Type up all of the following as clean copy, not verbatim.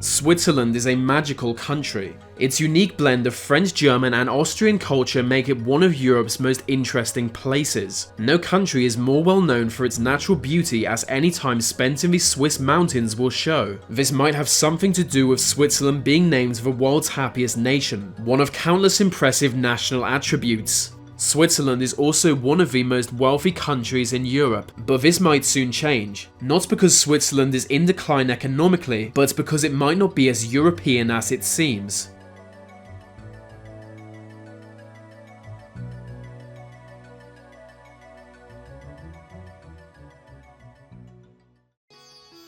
Switzerland is a magical country. Its unique blend of French, German and Austrian culture make it one of Europe's most interesting places. No country is more well known for its natural beauty as any time spent in the Swiss mountains will show. This might have something to do with Switzerland being named the world's happiest nation, one of countless impressive national attributes. Switzerland is also one of the most wealthy countries in Europe, but this might soon change. Not because Switzerland is in decline economically, but because it might not be as European as it seems.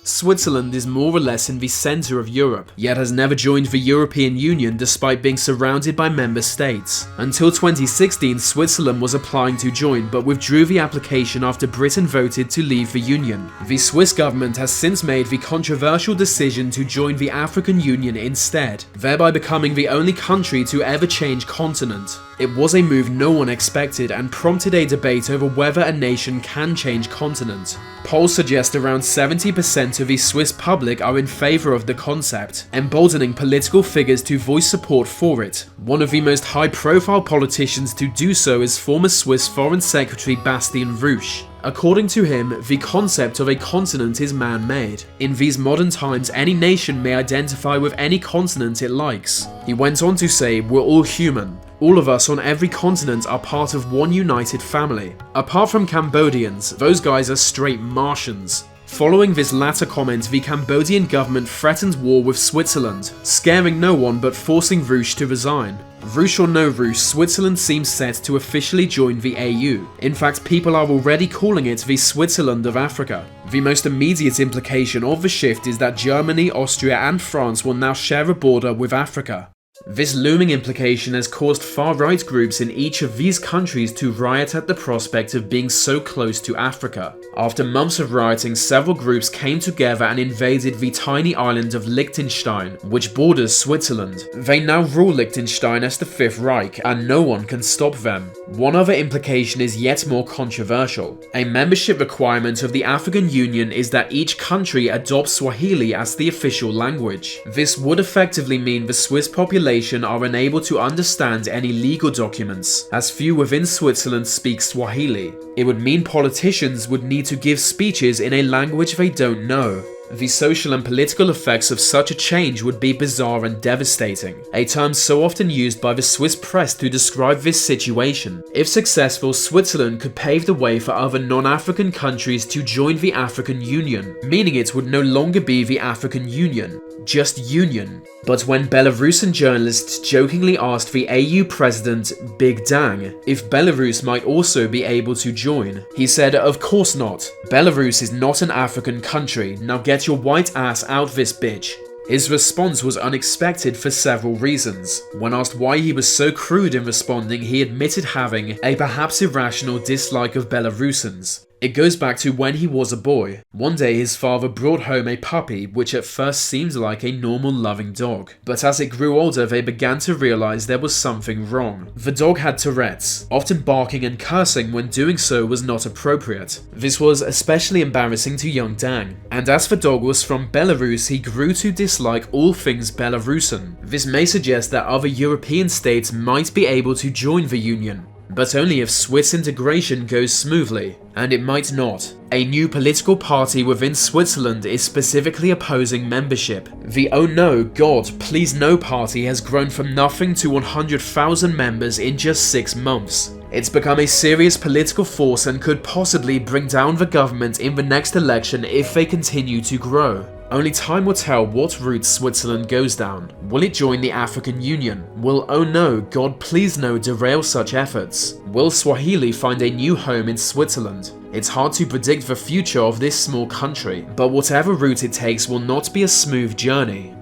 Switzerland is more or less in the centre of Europe, yet has never joined the European Union despite being surrounded by member states. Until 2016, Switzerland was applying to join, but withdrew the application after Britain voted to leave the Union. The Swiss government has since made the controversial decision to join the African Union instead, thereby becoming the only country to ever change continent. It was a move no one expected and prompted a debate over whether a nation can change continent. Polls suggest around 70% of the Swiss public are in favour of the concept, emboldening political figures to voice support for it. One of the most high-profile politicians to do so is former Swiss Foreign Secretary Bastien Rouge. According to him, the concept of a continent is man-made. In these modern times, any nation may identify with any continent it likes. He went on to say, "We're all human. All of us on every continent are part of one united family. Apart from Cambodians, those guys are straight Martians." Following this latter comment, the Cambodian government threatened war with Switzerland, scaring no one but forcing Rouge to resign. Rouge or no Rouge, Switzerland seems set to officially join the AU. In fact, people are already calling it the Switzerland of Africa. The most immediate implication of the shift is that Germany, Austria and France will now share a border with Africa. This looming implication has caused far-right groups in each of these countries to riot at the prospect of being so close to Africa. After months of rioting, several groups came together and invaded the tiny island of Liechtenstein, which borders Switzerland. They now rule Liechtenstein as the Fifth Reich, and no one can stop them. One other implication is yet more controversial. A membership requirement of the African Union is that each country adopts Swahili as the official language. This would effectively mean the Swiss population are unable to understand any legal documents, as few within Switzerland speak Swahili. It would mean politicians would need to give speeches in a language they don't know. The social and political effects of such a change would be bizarre and devastating, a term so often used by the Swiss press to describe this situation. If successful, Switzerland could pave the way for other non-African countries to join the African Union, meaning it would no longer be the African Union, just Union. But when Belarusian journalists jokingly asked the AU president, Big Dang, if Belarus might also be able to join, he said, "Of course not. Belarus is not an African country, now get your white ass out this bitch." His response was unexpected for several reasons. When asked why he was so crude in responding, he admitted having a perhaps irrational dislike of Belarusians. It goes back to when he was a boy. One day his father brought home a puppy which at first seemed like a normal loving dog, but as it grew older they began to realize there was something wrong. The dog had Tourette's, often barking and cursing when doing so was not appropriate. This was especially embarrassing to young Dang, and as the dog was from Belarus he grew to dislike all things Belarusian. This may suggest that other European states might be able to join the Union, but only if Swiss integration goes smoothly, and it might not. A new political party within Switzerland is specifically opposing membership. The Oh No, God, Please No party has grown from nothing to 100,000 members in just 6 months. It's become a serious political force and could possibly bring down the government in the next election if they continue to grow. Only time will tell what route Switzerland goes down. Will it join the African Union? Will Oh No, God Please No derail such efforts? Will Swahili find a new home in Switzerland? It's hard to predict the future of this small country, but whatever route it takes will not be a smooth journey.